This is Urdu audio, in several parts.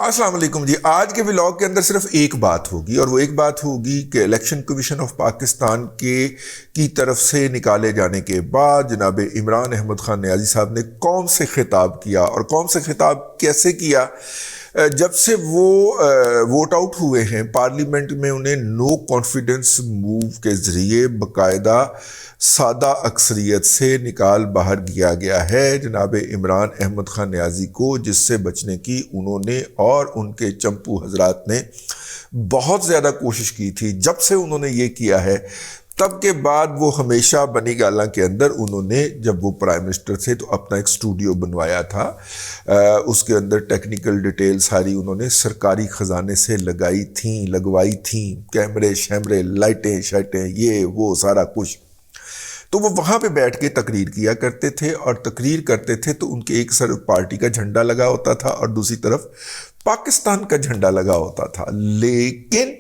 السلام علیکم جی. آج کے ولاگ کے اندر صرف ایک بات ہوگی اور وہ ایک بات ہوگی کہ الیکشن کمیشن آف پاکستان کی طرف سے نکالے جانے کے بعد جناب عمران احمد خان نیازی صاحب نے قوم سے خطاب کیا اور قوم سے خطاب کیسے کیا. جب سے وہ ووٹ آؤٹ ہوئے ہیں پارلیمنٹ میں انہیں نو کانفیڈنس موو کے ذریعے باقاعدہ سادہ اکثریت سے نکال باہر کیا گیا ہے جناب عمران احمد خان نیازی کو، جس سے بچنے کی انہوں نے اور ان کے چمپو حضرات نے بہت زیادہ کوشش کی تھی. جب سے انہوں نے یہ کیا ہے تب کے بعد وہ ہمیشہ بنی گالا کے اندر انہوں نے، جب وہ پرائم منسٹر تھے تو اپنا ایک اسٹوڈیو بنوایا تھا. اس کے اندر ٹیکنیکل ڈیٹیل ساری انہوں نے سرکاری خزانے سے لگوائی تھیں، کیمرے شیمرے لائٹیں شائٹیں یہ وہ سارا کچھ. تو وہ وہاں پہ بیٹھ کے تقریر کیا کرتے تھے اور تقریر کرتے تھے تو ان کے ایک طرف پارٹی کا جھنڈا لگا ہوتا تھا اور دوسری طرف پاکستان کا جھنڈا لگا ہوتا تھا. لیکن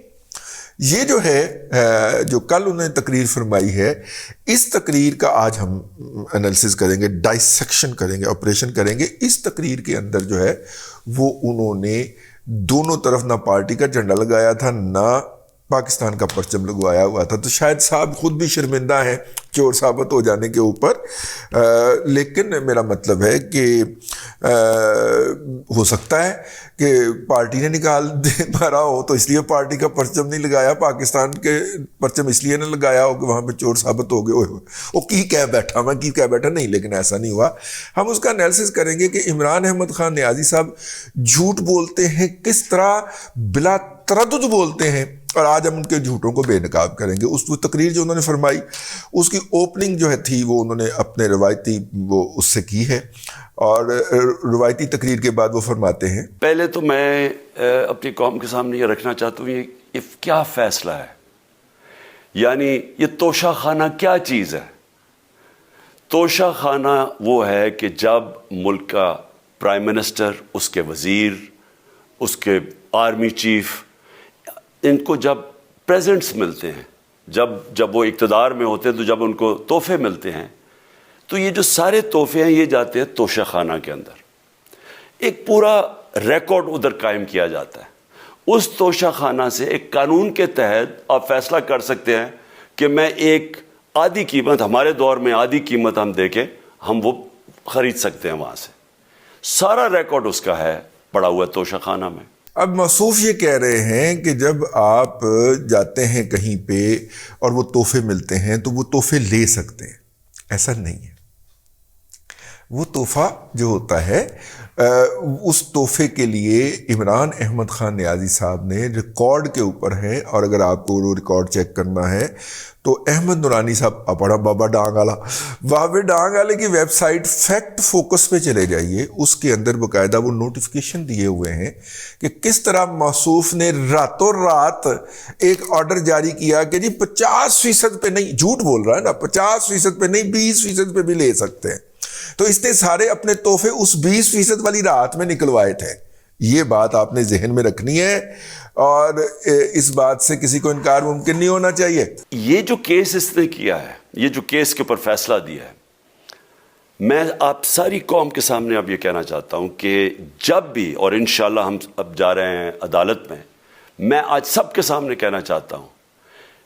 یہ جو ہے جو کل انہوں نے تقریر فرمائی ہے، اس تقریر کا آج ہم انالیسس کریں گے، ڈائسیکشن کریں گے، آپریشن کریں گے. اس تقریر کے اندر جو ہے وہ انہوں نے دونوں طرف نہ پارٹی کا جھنڈا لگایا تھا نہ پاکستان کا پرچم لگوایا ہوا تھا. تو شاید صاحب خود بھی شرمندہ ہیں چور ثابت ہو جانے کے اوپر. لیکن میرا مطلب ہے کہ ہو سکتا ہے کہ پارٹی نے نکال مارا ہو تو اس لیے پارٹی کا پرچم نہیں لگایا، پاکستان کے پرچم اس لیے نہ لگایا ہو کہ وہاں پہ چور ثابت ہو گئے وہ کی کہہ بیٹھا نہیں. لیکن ایسا نہیں ہوا. ہم اس کا انالیسس کریں گے کہ عمران احمد خان نیازی صاحب جھوٹ بولتے ہیں کس طرح، بلا تردد بولتے ہیں، اور آج ہم ان کے جھوٹوں کو بے نقاب کریں گے. اس تقریر جو انہوں نے فرمائی اس کی اوپننگ جو ہے تھی وہ انہوں نے اپنے روایتی وہ اس سے کی ہے، اور روایتی تقریر کے بعد وہ فرماتے ہیں. پہلے تو میں اپنی قوم کے سامنے یہ رکھنا چاہتا ہوں یہ کیا فیصلہ ہے، یعنی یہ توشہ خانہ کیا چیز ہے. توشہ خانہ وہ ہے کہ جب ملک کا پرائم منسٹر، اس کے وزیر، اس کے آرمی چیف، ان کو جب پریزنٹس ملتے ہیں، جب وہ اقتدار میں ہوتے ہیں تو جب ان کو تحفے ملتے ہیں تو یہ جو سارے تحفے ہیں یہ جاتے ہیں توشہ خانہ کے اندر. ایک پورا ریکارڈ ادھر قائم کیا جاتا ہے. اس توشہ خانہ سے ایک قانون کے تحت آپ فیصلہ کر سکتے ہیں کہ میں ایک آدھی قیمت، ہمارے دور میں آدھی قیمت ہم دے کے ہم وہ خرید سکتے ہیں وہاں سے. سارا ریکارڈ اس کا ہے پڑا ہوا ہے توشہ خانہ میں. اب موصوف یہ کہہ رہے ہیں کہ جب آپ جاتے ہیں کہیں پہ اور وہ تحفے ملتے ہیں تو وہ تحفے لے سکتے ہیں. ایسا نہیں ہے. وہ تحفہ جو ہوتا ہے اس تحفے کے لیے عمران احمد خان نیازی صاحب نے ریکارڈ کے اوپر ہے، اور اگر آپ کو وہ ریکارڈ چیک کرنا ہے تو احمد نورانی صاحب اپنا بابا ڈانگ والا بابے ڈانگ والے کی ویب سائٹ فیکٹ فوکس پہ چلے جائیے. اس کے اندر باقاعدہ وہ نوٹیفیکیشن دیے ہوئے ہیں کہ کس طرح موصوف نے راتوں رات ایک آرڈر جاری کیا کہ جی 50% پہ نہیں، جھوٹ بول رہا ہے نا، 50% پہ نہیں 20% پہ بھی لے سکتے ہیں. تو اس نے سارے اپنے تحفے اس 20% والی رات میں نکلوائے تھے. یہ بات آپ نے ذہن میں رکھنی ہے اور اس بات سے کسی کو انکار ممکن نہیں ہونا چاہیے. یہ جو کیس اس نے کیا ہے، یہ جو کیس کے اوپر فیصلہ دیا ہے، میں آپ ساری قوم کے سامنے اب یہ کہنا چاہتا ہوں کہ جب بھی، اور انشاءاللہ ہم اب جا رہے ہیں عدالت میں آج سب کے سامنے کہنا چاہتا ہوں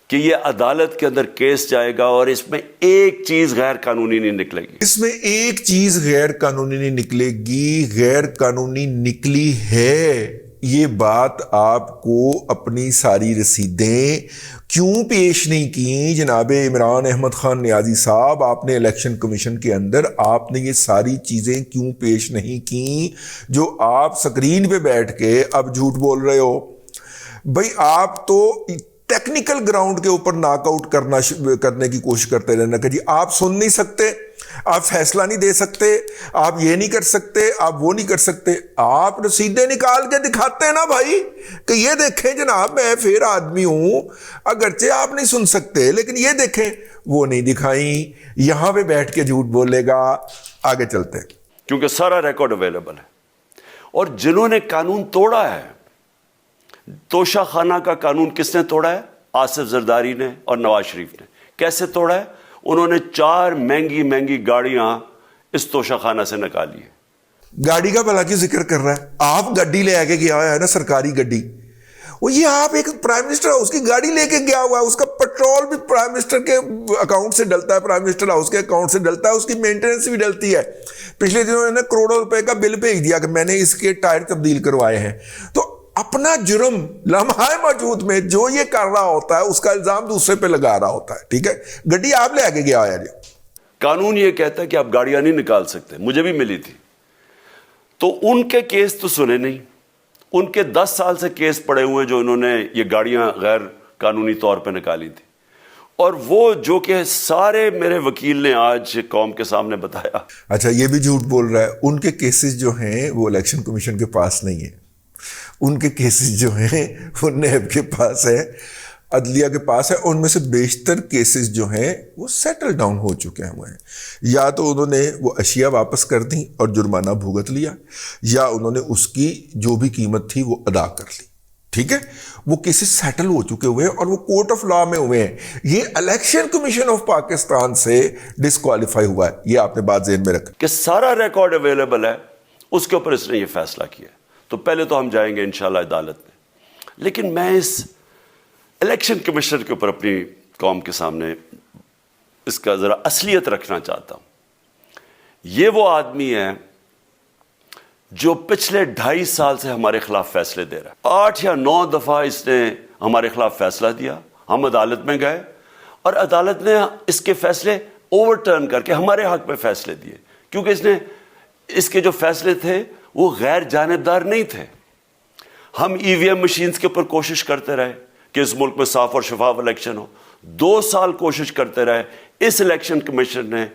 کہ یہ عدالت کے اندر کیس جائے گا اور اس میں ایک چیز غیر قانونی نہیں نکلے گی. اس میں ایک چیز غیر قانونی نہیں نکلے گی. غیر قانونی نکلی ہے، یہ بات آپ کو اپنی ساری رسیدیں کیوں پیش نہیں کی جناب عمران احمد خان نیازی صاحب؟ آپ نے الیکشن کمیشن کے اندر آپ نے یہ ساری چیزیں کیوں پیش نہیں کی جو آپ سکرین پہ بیٹھ کے اب جھوٹ بول رہے ہو؟ بھائی آپ تو ٹیکنیکل گراؤنڈ کے اوپر ناک آؤٹ کرنے کی کوشش کرتے رہنا کہ جی آپ سن نہیں سکتے، آپ فیصلہ نہیں دے سکتے، آپ یہ نہیں کر سکتے، آپ وہ نہیں کر سکتے. آپ رسیدیں نکال کے دکھاتے ہیں نا بھائی کہ یہ دیکھیں جناب میں پھر آدمی ہوں، اگرچہ آپ نہیں سن سکتے لیکن یہ دیکھیں. وہ نہیں دکھائیں، یہاں پہ بیٹھ کے جھوٹ بولے گا. آگے چلتے ہیں کیونکہ سارا ریکارڈ اویلیبل ہے. اور جنہوں نے قانون توڑا ہے، توشہ خانہ کا قانون کس نے توڑا ہے؟ آصف زرداری نے اور نواز شریف نے. کیسے توڑا ہے؟ انہوں نے 4 مہنگی گاڑیاں اس توشہ خانہ سے نکالی ہے. گاڑی کا بھلا کیوں ذکر کر رہا ہے؟ آپ گڈی لے آ کے گیا ہوا ہے نا، سرکاری گڈی، وہ یہ آپ ایک پرائم منسٹر ہاؤس کی گاڑی لے کے گیا ہوا ہے، اس کا پیٹرول بھی پرائم منسٹر کے اکاؤنٹ سے ڈلتا ہے، پرائم منسٹر ہاؤس کے اکاؤنٹ سے ڈلتا ہے، اس کی مینٹیننس بھی ڈلتی ہے۔ پچھلے دنوں نے کروڑوں روپے کا بل بھیج دیا کہ میں نے اس کے ٹائر تبدیل کروائے ہیں۔ تو اپنا جرم لمحہ موجود میں جو یہ کر رہا ہوتا ہے اس کا الزام دوسرے پہ لگا رہا ہوتا ہے، ٹھیک ہے؟ گڈی آپ لے آ کے گیا ہوا ہے۔ قانون یہ کہتا ہے کہ آپ گاڑیاں نہیں نکال سکتے، مجھے بھی ملی تھی، تو ان کے کیس تو سنے نہیں، ان کے 10 سال سے کیس پڑے ہوئے جو انہوں نے یہ گاڑیاں غیر قانونی طور پہ نکالی تھی، اور وہ جو کہ سارے میرے وکیل نے آج قوم کے سامنے بتایا۔ اچھا، یہ بھی جھوٹ بول رہا ہے، ان کے کیسز جو ہیں وہ الیکشن کمیشن کے پاس نہیں ہیں، ان کے کیسز جو ہیں وہ نیب کے پاس ہے، عدلیہ کے پاس ہے، ان میں سے بیشتر کیسز جو ہیں وہ سیٹل ڈاؤن ہو چکے ہوئے ہیں۔ یا تو انہوں نے وہ اشیاء واپس کر دیں اور جرمانہ بھگت لیا، یا انہوں نے اس کی جو بھی قیمت تھی وہ ادا کر لی، ٹھیک ہے؟ وہ کیسز سیٹل ہو چکے ہوئے ہیں اور وہ کورٹ آف لا میں ہوئے ہیں۔ یہ الیکشن کمیشن آف پاکستان سے ڈسکوالیفائی ہوا ہے، یہ آپ نے بات ذہن میں رکھا کہ سارا ریکارڈ اویلیبل ہے، اس کے اوپر اس نے یہ فیصلہ کیا۔ تو پہلے تو ہم جائیں گے انشاءاللہ عدالت میں، لیکن میں اس الیکشن کمیشنر کے اوپر اپنی قوم کے سامنے اس کا ذرا اصلیت رکھنا چاہتا ہوں۔ یہ وہ آدمی ہے جو پچھلے 2.5 سال سے ہمارے خلاف فیصلے دے رہا ہے۔ 8 یا 9 دفعہ اس نے ہمارے خلاف فیصلہ دیا، ہم عدالت میں گئے اور عدالت نے اس کے فیصلے اوور ٹرن کر کے ہمارے حق میں فیصلے دیے، کیونکہ اس کے جو فیصلے تھے وہ غیر جانبدار نہیں تھے۔ ہم ای وی ایم مشینز کے اوپر کوشش کرتے رہے کہ اس ملک میں صاف اور شفاف الیکشن ہو، 2 سال کوشش کرتے رہے، اس الیکشن کمیشن نے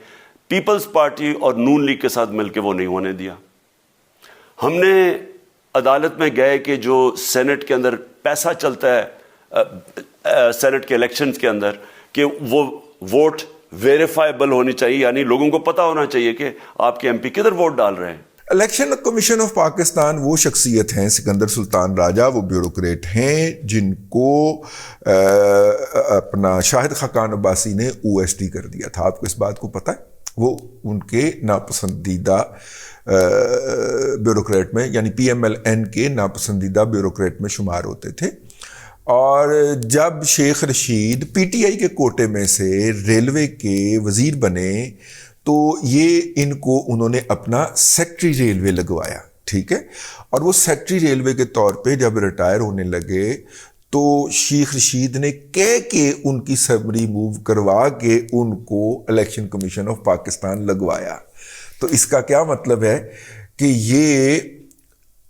پیپلز پارٹی اور نون لیگ کے ساتھ مل کے وہ نہیں ہونے دیا۔ ہم نے عدالت میں گئے کہ جو سینٹ کے اندر پیسہ چلتا ہے سینٹ کے الیکشنز کے اندر، کہ وہ ووٹ ویریفائبل ہونی چاہیے، یعنی لوگوں کو پتہ ہونا چاہیے کہ آپ کے ایم پی کدھر ووٹ ڈال رہے ہیں۔ الیکشن کمیشن آف پاکستان وہ شخصیت ہیں، سکندر سلطان راجہ وہ بیوروکریٹ ہیں جن کو اپنا شاہد خاقان عباسی نے او ایس ڈی کر دیا تھا۔ آپ کو اس بات کو پتہ ہے؟ وہ ان کے ناپسندیدہ بیوروکریٹ میں، یعنی پی ایم ایل این کے ناپسندیدہ بیوروکریٹ میں شمار ہوتے تھے۔ اور جب Sheikh Rashid P T I کے کوٹے میں سے ریلوے کے وزیر بنے تو یہ ان کو انہوں نے اپنا سیکٹری ریلوے لگوایا، ٹھیک ہے؟ اور وہ سیکٹری ریلوے کے طور پہ جب ریٹائر ہونے لگے تو شیخ رشید نے کہہ کے ان کی سمری موو کروا کے ان کو الیکشن کمیشن آف پاکستان لگوایا۔ تو اس کا کیا مطلب ہے کہ یہ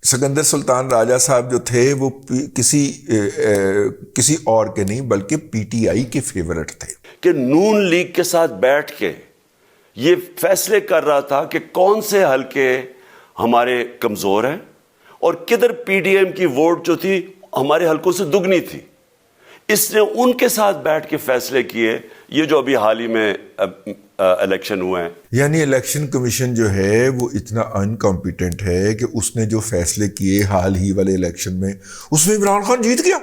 سکندر سلطان راجہ صاحب جو تھے وہ کسی اور کے نہیں بلکہ پی ٹی آئی کے فیورٹ تھے، کہ نون لیگ کے ساتھ بیٹھ کے یہ فیصلے کر رہا تھا کہ کون سے حلقے ہمارے کمزور ہیں اور کدھر پی ڈی ایم کی ووٹ جو تھی ہمارے حلقوں سے دگنی تھی۔ اس نے ان کے ساتھ بیٹھ کے فیصلے کیے، یہ جو ابھی حال ہی میں الیکشن ہوئے ہیں۔ یعنی الیکشن کمیشن جو ہے وہ اتنا انکمپیٹنٹ ہے کہ اس نے جو فیصلے کیے حال ہی والے الیکشن میں، اس میں عمران خان جیت گیا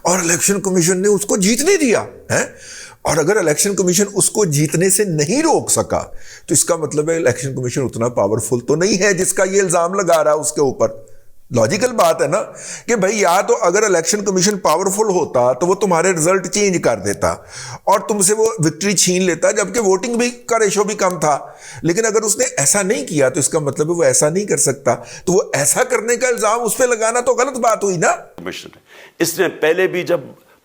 اور الیکشن کمیشن نے اس کو جیتنے دیا ہے۔ اور اگر الیکشن کمیشن اس کو جیتنے سے نہیں روک سکا تو اس کا مطلب ہے الیکشن کمیشن اتنا پاورفل تو نہیں ہے جس کا یہ الزام لگا رہا ہے اس کے اوپر۔ لاجیکل بات ہے نا کہ بھائی یا تو اگر الیکشن کمیشن پاورفل ہوتا تو وہ تمہارے رزلٹ چینج کر دیتا اور تم سے وہ وکٹری چھین لیتا، جبکہ ووٹنگ بھی کا ریشو بھی کم تھا۔ لیکن اگر اس نے ایسا نہیں کیا تو اس کا مطلب ہے وہ ایسا نہیں کر سکتا، تو وہ ایسا کرنے کا الزام اس پہ لگانا تو غلط بات ہوئی نا۔ اس نے پہلے بھی جب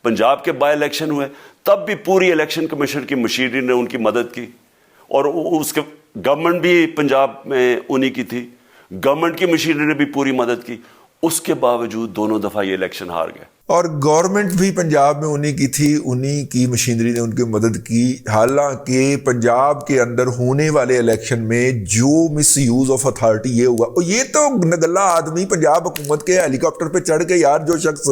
پنجاب کے بائی الیکشن ہوئے تب بھی پوری الیکشن کمیشن کی مشینری نے ان کی مدد کی، اور اس کے گورنمنٹ بھی پنجاب میں انہی کی تھی، گورنمنٹ کی مشینری نے بھی پوری مدد کی، اس کے باوجود دونوں دفعہ یہ الیکشن ہار گئے۔ اور گورنمنٹ بھی پنجاب میں انہی کی تھی، انہی کی مشینری نے ان کی مدد کی، حالانکہ پنجاب کے اندر ہونے والے الیکشن میں جو مس یوز آف اتھارٹی یہ ہوا، اور یہ تو نگلا آدمی پنجاب حکومت کے ہیلی کاپٹر پہ چڑھ کے یار جو شخص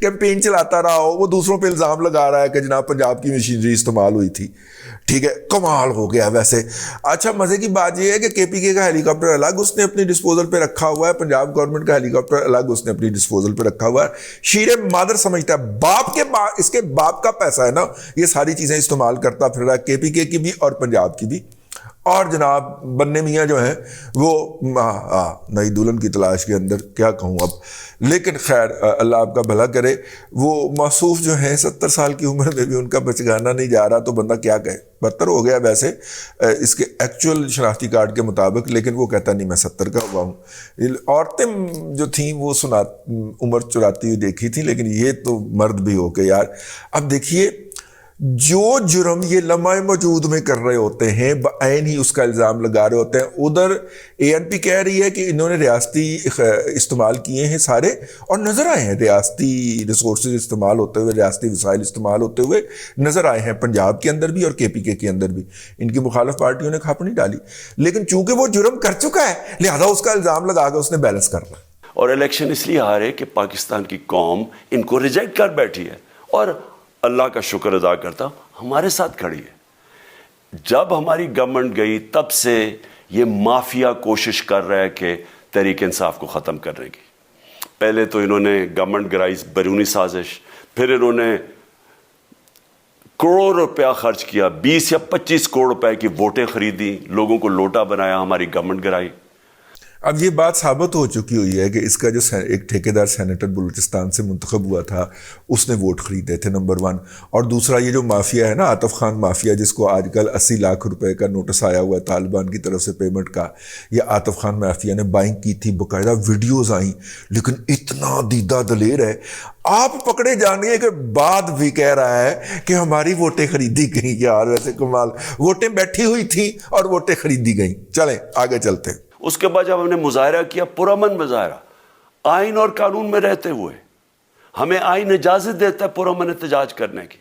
کیمپین چلاتا رہا ہو وہ دوسروں پہ الزام لگا رہا ہے کہ جناب پنجاب کی مشینری استعمال ہوئی تھی، ٹھیک ہے؟ کمال ہو گیا ویسے۔ اچھا، مزے کی بات یہ ہے کہ کے پی کے کا ہیلی کاپٹر الگ اس نے اپنی ڈسپوزل پہ رکھا ہوا ہے، پنجاب گورنمنٹ کا ہیلی کاپٹر الگ اس نے اپنی ڈسپوزل پہ رکھا ہوا ہے۔ شیر مادر سمجھتا ہے، باپ کے اس کے باپ کا پیسہ ہے نا، یہ ساری چیزیں استعمال کرتا پھر رہا ہے، کے پی کے کی بھی اور پنجاب کی بھی۔ اور جناب بننے میاں جو ہیں وہ نئی دلہن کی تلاش کے اندر، کیا کہوں اب، لیکن خیر اللہ آپ کا بھلا کرے. وہ موصوف جو ہیں 70 سال کی عمر میں بھی ان کا بچگانا نہیں جا رہا، تو بندہ کیا کہے. بدتر ہو گیا ویسے اس کے ایکچوئل شناختی کارڈ کے مطابق، لیکن وہ کہتا نہیں میں 70 کا ہوا ہوں. عورتیں جو تھیں وہ عمر چراتی ہوئی دیکھی تھیں، لیکن یہ تو مرد بھی ہو کے یار. اب دیکھیے جو جرم یہ لمحہ موجود میں کر رہے ہوتے ہیں بعین ہی اس کا الزام لگا رہے ہوتے ہیں. ادھر اے این پی کہہ رہی ہے کہ انہوں نے ریاستی استعمال کیے ہیں سارے، اور نظر آئے ہیں ریاستی ریسورسز استعمال ہوتے ہوئے، ریاستی وسائل استعمال ہوتے ہوئے نظر آئے ہیں، پنجاب کے اندر بھی اور کے پی کے اندر بھی. ان کی مخالف پارٹیوں نے کھاپ نہیں ڈالی، لیکن چونکہ وہ جرم کر چکا ہے لہذا اس کا الزام لگا کے اس نے بیلنس کرنا. اور الیکشن اس لیے ہارے کہ پاکستان کی قوم ان کو ریجیکٹ کر بیٹھی ہے، اور اللہ کا شکر ادا کرتا ہمارے ساتھ کھڑی ہے. جب ہماری گورنمنٹ گئی تب سے یہ مافیا کوشش کر رہا ہے کہ تحریک انصاف کو ختم کرنے کی. پہلے تو انہوں نے گورنمنٹ گرائی بیرونی سازش، پھر انہوں نے کروڑ روپیہ خرچ کیا، 20 یا 25 کروڑ روپے کی ووٹیں خریدی، لوگوں کو لوٹا بنایا، ہماری گورنمنٹ گرائی. اب یہ بات ثابت ہو چکی ہوئی ہے کہ اس کا جو ایک ٹھیکیدار سینیٹر بلوچستان سے منتخب ہوا تھا اس نے ووٹ خریدے تھے، نمبر 1. اور دوسرا یہ جو مافیا ہے نا، عاطف خان مافیا، جس کو آج کل 80 لاکھ روپے کا نوٹس آیا ہوا ہے طالبان کی طرف سے پیمنٹ کا، یہ عاطف خان مافیا نے بائنگ کی تھی، باقاعدہ ویڈیوز آئیں. لیکن اتنا دیدہ دلیر ہے، آپ پکڑے جانیے کہ بعد بھی کہہ رہا ہے کہ ہماری ووٹیں خریدی گئیں. یار ویسے کمال، ووٹیں بیٹھی ہوئی تھیں اور ووٹیں خریدی گئیں. چلیں آگے چلتے ہیں. اس کے بعد جب ہم نے مظاہرہ کیا، پرامن مظاہرہ، آئین اور قانون میں رہتے ہوئے، ہمیں آئین اجازت دیتا ہے پرامن احتجاج کرنے کی،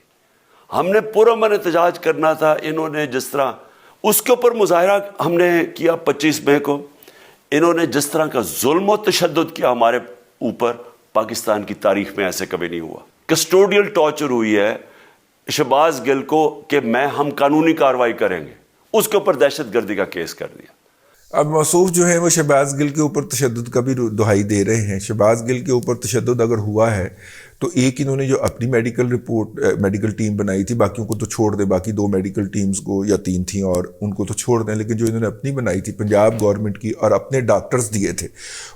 ہم نے پرامن احتجاج کرنا تھا. انہوں نے جس طرح اس کے اوپر مظاہرہ ہم نے کیا 25 مئی کو، انہوں نے جس طرح کا ظلم و تشدد کیا ہمارے اوپر، پاکستان کی تاریخ میں ایسے کبھی نہیں ہوا. کسٹوڈیل ٹارچر ہوئی ہے شہباز گل کو کہ ہم قانونی کارروائی کریں گے، اس کے اوپر دہشت گردی کا کیس کر دیا. اب موصوف جو ہیں وہ شہباز گل کے اوپر تشدد کا بھی دہائی دے رہے ہیں. شہباز گل کے اوپر تشدد اگر ہوا ہے تو ایک انہوں نے جو اپنی میڈیکل ٹیم بنائی تھی، باقیوں کو تو چھوڑ دیں، باقی 2 میڈیکل ٹیمز کو یا 3 تھیں اور ان کو تو چھوڑ دیں، لیکن جو انہوں نے اپنی بنائی تھی پنجاب گورنمنٹ کی اور اپنے ڈاکٹرز دیے تھے،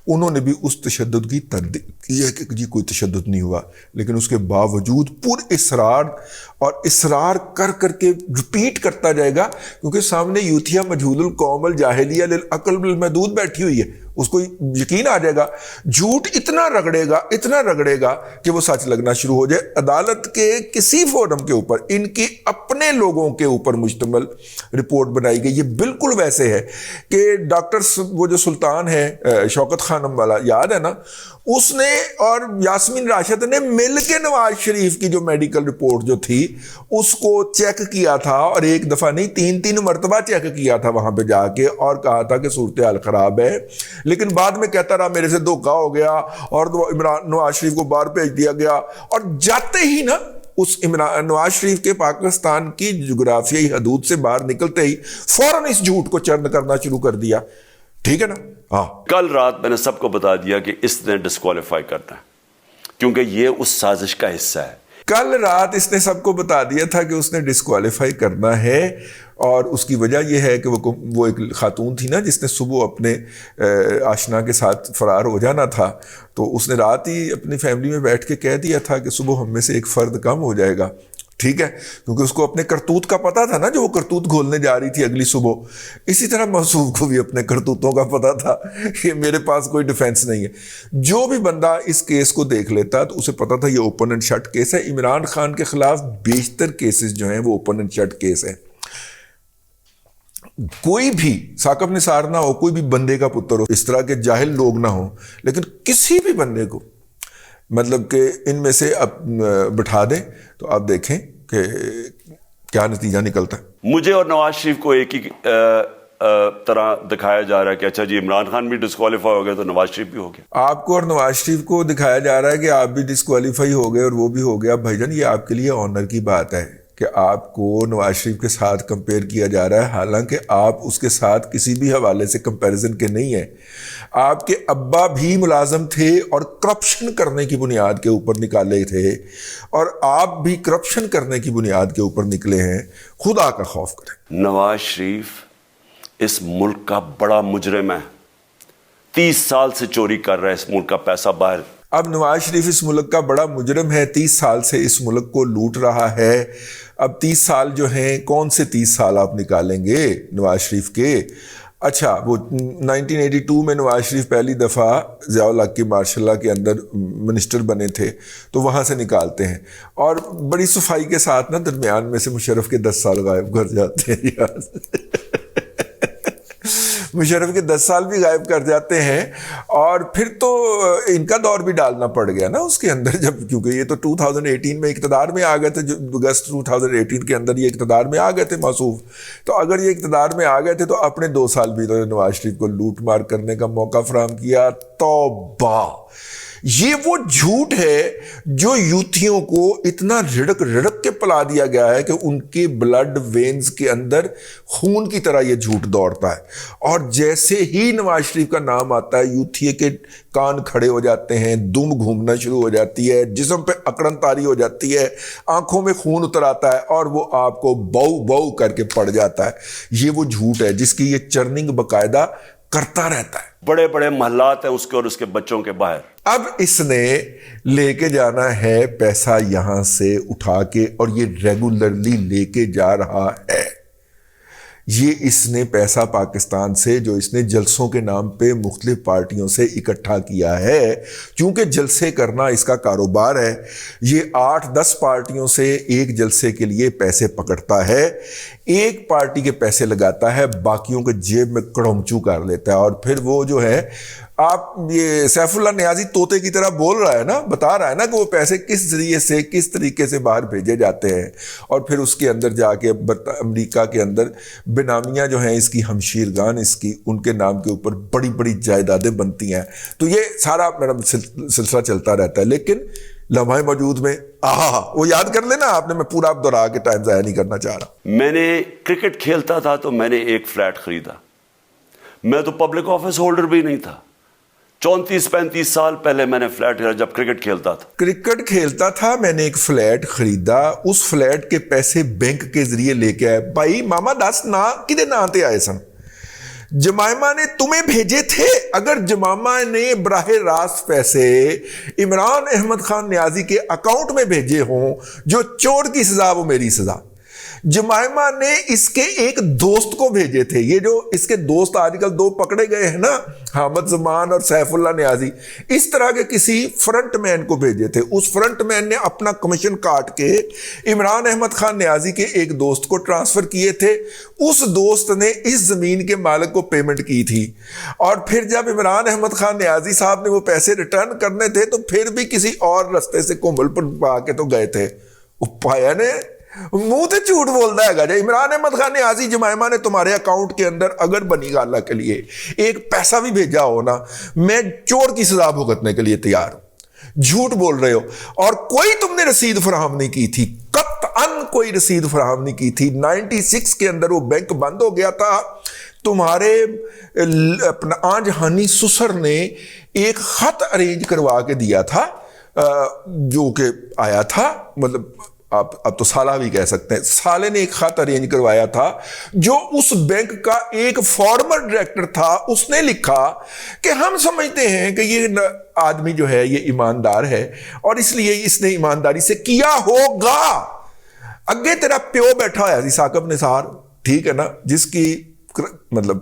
انہوں نے بھی اس تشدد کی تردید کی ہے کہ جی کوئی تشدد نہیں ہوا. لیکن اس کے باوجود پر اصرار کر کے رپیٹ کرتا جائے گا، کیونکہ سامنے یوتھیا مجہول القوم الجاہلیہ للعقل بالمحدود بیٹھی ہوئی ہے. اس کو یقین آ جائے گا، جھوٹ اتنا رگڑے گا کہ وہ سچ لگنا شروع ہو جائے. عدالت کے کسی فورم کے اوپر ان کے اپنے لوگوں کے اوپر مشتمل رپورٹ بنائی گئی. یہ بالکل ویسے ہے کہ ڈاکٹر وہ جو سلطان ہے شوکت خانم والا، یاد ہے نا، اس نے اور یاسمین راشد نے مل کے نواز شریف کی جو میڈیکل رپورٹ جو تھی اس کو چیک کیا تھا، اور ایک دفعہ نہیں 3 مرتبہ چیک کیا تھا وہاں پہ جا کے، اور کہا تھا کہ صورتحال خراب ہے. لیکن بعد میں کہتا رہا میرے سے دھوکہ ہو گیا اور نواز شریف کو باہر بھیج دیا گیا. اور جاتے ہی نا اس نواز شریف کے پاکستان کی جغرافیائی حدود سے باہر نکلتے ہی فوراً اس جھوٹ کو چرن کرنا شروع کر دیا. ٹھیک ہے نا. ہاں، کل رات میں نے سب کو بتا دیا کہ اس نے ڈسکوالیفائی کرنا ہے، کیونکہ یہ اس سازش کا حصہ ہے. کل رات اس نے سب کو بتا دیا تھا کہ اس نے ڈسکوالیفائی کرنا ہے، اور اس کی وجہ یہ ہے کہ وہ ایک خاتون تھی نا جس نے صبح اپنے آشنا کے ساتھ فرار ہو جانا تھا، تو اس نے رات ہی اپنی فیملی میں بیٹھ کے کہہ دیا تھا کہ صبح ہم میں سے ایک فرد کم ہو جائے گا. ٹھیک ہے، کیونکہ اس کو اپنے کرتوت کا پتا تھا نا، جو وہ کرتوت گھولنے جا رہی تھی اگلی صبح. اسی طرح موصوف کو بھی اپنے کرتوتوں کا پتا تھا کہ میرے پاس کوئی ڈیفینس نہیں ہے. جو بھی بندہ اس کیس کو دیکھ لیتا تو اسے پتا تھا یہ اوپن اینڈ شٹ کیس ہے. عمران خان کے خلاف بیشتر کیسز جو ہیں وہ اوپن اینڈ شٹ کیس ہیں. کوئی بھی ثاقب نثار نہ ہو، کوئی بھی بندے کا پتر ہو، اس طرح کے جاہل لوگ نہ ہوں، لیکن کسی بھی بندے کو مطلب کہ ان میں سے اب بٹھا دیں تو آپ دیکھیں کہ کیا نتیجہ نکلتا ہے. مجھے اور نواز شریف کو ایک ہی طرح دکھایا جا رہا ہے کہ اچھا جی عمران خان بھی ڈسکوالیفائی ہو گیا تو نواز شریف بھی ہو گیا. آپ کو اور نواز شریف کو دکھایا جا رہا ہے کہ آپ بھی ڈسکوالیفائی ہو گئے اور وہ بھی ہو گیا. بھائی جان، یہ آپ کے لیے آنر کی بات ہے کہ آپ کو نواز شریف کے ساتھ کمپیئر کیا جا رہا ہے، حالانکہ آپ اس کے ساتھ کسی بھی حوالے سے کمپیریزن کے نہیں ہیں. آپ کے ابا بھی ملازم تھے اور کرپشن کرنے کی بنیاد کے اوپر نکالے تھے، اور آپ بھی کرپشن کرنے کی بنیاد کے اوپر نکلے ہیں. خدا کا خوف کریں. نواز شریف اس ملک کا بڑا مجرم ہے, 30 سال سے چوری کر رہا ہے اس ملک کا پیسہ باہر. اب نواز شریف اس ملک کا بڑا مجرم ہے, 30 سال سے اس ملک کو لوٹ رہا ہے. اب 30 سال جو ہیں, کون سے 30 سال آپ نکالیں گے نواز شریف کے؟ اچھا, وہ 1982 میں نواز شریف پہلی دفعہ ضیاء الحق کی ماشاء اللہ کے اندر منسٹر بنے تھے, تو وہاں سے نکالتے ہیں. اور بڑی صفائی کے ساتھ نا درمیان میں سے مشرف کے 10 سال غائب کر جاتے ہیں یار. مشرف کے 10 سال بھی غائب کر جاتے ہیں. اور پھر تو ان کا دور بھی ڈالنا پڑ گیا نا اس کے اندر, جب کیونکہ یہ تو 2018 میں اقتدار میں آ گئے تھے, اگست 2018 کے اندر یہ اقتدار میں آ گئے تھے موصوف. تو اگر یہ اقتدار میں آ گئے تھے تو اپنے 2 سال بھی تو نواز شریف کو لوٹ مار کرنے کا موقع فراہم کیا. توبہ, یہ وہ جھوٹ ہے جو یوتھیوں کو اتنا رڑک رڑک کے پلا دیا گیا ہے کہ ان کے بلڈ وینز کے اندر خون کی طرح یہ جھوٹ دوڑتا ہے. اور جیسے ہی نواز شریف کا نام آتا ہے, یوتھی کے کان کھڑے ہو جاتے ہیں, دم گھومنا شروع ہو جاتی ہے, جسم پہ اکڑن تاری ہو جاتی ہے, آنکھوں میں خون اتر آتا ہے اور وہ آپ کو بو بو کر کے پڑ جاتا ہے. یہ وہ جھوٹ ہے جس کی یہ چرننگ باقاعدہ کرتا رہتا ہے. بڑے بڑے محلات ہیں اس کے اور اس کے بچوں کے باہر. اب اس نے لے کے جانا ہے پیسہ یہاں سے اٹھا کے, اور یہ ریگولرلی لے کے جا رہا ہے. یہ اس نے پیسہ پاکستان سے, جو اس نے جلسوں کے نام پہ مختلف پارٹیوں سے اکٹھا کیا ہے, چونکہ جلسے کرنا اس کا کاروبار ہے, یہ 8-10 پارٹیوں سے ایک جلسے کے لیے پیسے پکڑتا ہے, ایک پارٹی کے پیسے لگاتا ہے, باقیوں کے جیب میں کڑمچو کر لیتا ہے. اور پھر وہ جو ہے, آپ یہ سیف اللہ نیازی طوطے کی طرح بول رہا ہے نا, بتا رہا ہے نا کہ وہ پیسے کس ذریعے سے, کس طریقے سے باہر بھیجے جاتے ہیں. اور پھر اس کے اندر جا کے امریکہ کے اندر بینامیاں جو ہیں اس کی, ہمشیرگان اس کی, ان کے نام کے اوپر بڑی بڑی جائیدادیں بنتی ہیں. تو یہ سارا میرا سلسلہ چلتا رہتا ہے. لیکن لمحہ موجود میں وہ یاد کر لینا آپ نے, میں پورا آپ دہرا کے ٹائم ضائع نہیں کرنا چاہ رہا. میں نے کرکٹ کھیلتا تھا تو میں نے ایک فلیٹ خریدا. میں تو پبلک آفس ہولڈر بھی نہیں تھا. 34-35 سال پہلے میں نے فلیٹ خریدا جب کرکٹ کھیلتا تھا. کرکٹ کھیلتا تھا, میں نے ایک فلیٹ خریدا, اس فلیٹ کے پیسے بینک کے ذریعے لے کے آئے. بھائی ماما دس نا کدے نا تے آئے سن, جمائمہ نے تمہیں بھیجے تھے. اگر جمائمہ نے براہ راست پیسے عمران احمد خان نیازی کے اکاؤنٹ میں بھیجے ہوں, جو چور کی سزا وہ میری سزا. جمائمہ نے اس کے ایک دوست کو بھیجے تھے, یہ جو اس کے دوست آج کل 2 پکڑے گئے ہیں نا, حامد زمان اور سیف اللہ نیازی, اس طرح کے کسی فرنٹ مین کو بھیجے تھے. اس فرنٹ مین نے اپنا کمیشن کاٹ کے عمران احمد خان نیازی کے ایک دوست کو ٹرانسفر کیے تھے. اس دوست نے اس زمین کے مالک کو پیمنٹ کی تھی, اور پھر جب عمران احمد خان نیازی صاحب نے وہ پیسے ریٹرن کرنے تھے تو پھر بھی کسی اور رستے سے کومل پر پا کے تو گئے تھے. پایا نے منہ تے جھوٹ بولتا ہے گا. عمران احمد خان نیازی جمائمہ نے تمہارے اکاؤنٹ کے اندر اگر بنی گاللہ کے لیے ایک پیسہ بھی بھیجا ہو نا, میں چور کی سزا بھگتنے کے لیے تیار ہوں. جھوٹ بول رہے ہو, اور کوئی تم نے رسید فراہم نہیں کی تھی, قطعاً کوئی رسید فراہم نہیں کی تھی. 96 کے اندر وہ بینک بند ہو گیا تھا. تمہارے اپنا آج ہانی سسر نے ایک خط ارینج کروا کے دیا تھا, جو کہ آیا تھا, مطلب آپ اب تو سالہ بھی کہہ سکتے ہیں, سالے نے ایک خط ارینج کروایا تھا, جو اس بینک کا ایک فارمر ڈائریکٹر تھا. اس نے لکھا کہ ہم سمجھتے ہیں کہ یہ آدمی جو ہے یہ ایماندار ہے, اور اس لیے اس نے ایمانداری سے کیا ہوگا. اگے تیرا پیو بیٹھا ہے ثاقب نثار, ٹھیک ہے نا, جس کی مطلب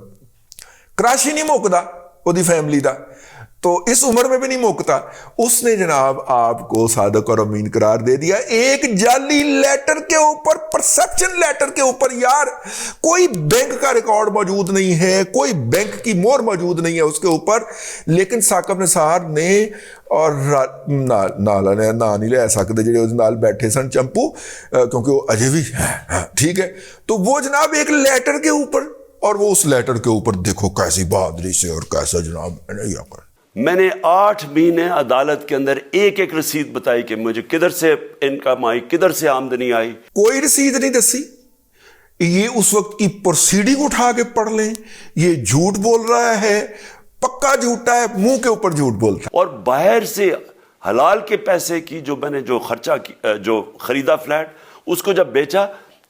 کراش ہی نہیں موکدا وہ دی فیملی دا, تو اس عمر میں بھی نہیں موکتا. اس نے جناب آپ کو صادق اور امین قرار دے دیا ایک جعلی لیٹر کے اوپر, پرسپشن لیٹر کے اوپر. یار کوئی بینک کا ریکارڈ موجود نہیں ہے, کوئی بینک کی مور موجود نہیں ہے اس کے اوپر, لیکن ثاقب نثار نے اور نال نہیں لے سکتے جڑے اس نال بیٹھے سن چمپو, کیونکہ وہ اجے بھی ٹھیک ہے, تو وہ جناب ایک لیٹر کے اوپر, اور وہ اس لیٹر کے اوپر دیکھو کیسی بہادری سے اور کیسا جناب میں نے 8 مہینے عدالت کے اندر ایک ایک رسید بتائی کہ مجھے کدھر سے انکم آئی, کدھر سے آمدنی آئی. کوئی رسید نہیں دسی. یہ اس وقت کی پروسیڈنگ اٹھا کے پڑھ لیں, یہ جھوٹ بول رہا ہے, پکا جھوٹا ہے, منہ کے اوپر جھوٹ بولتا ہے. اور باہر سے حلال کے پیسے کی جو میں نے جو خرچہ جو خریدا فلیٹ, اس کو جب بیچا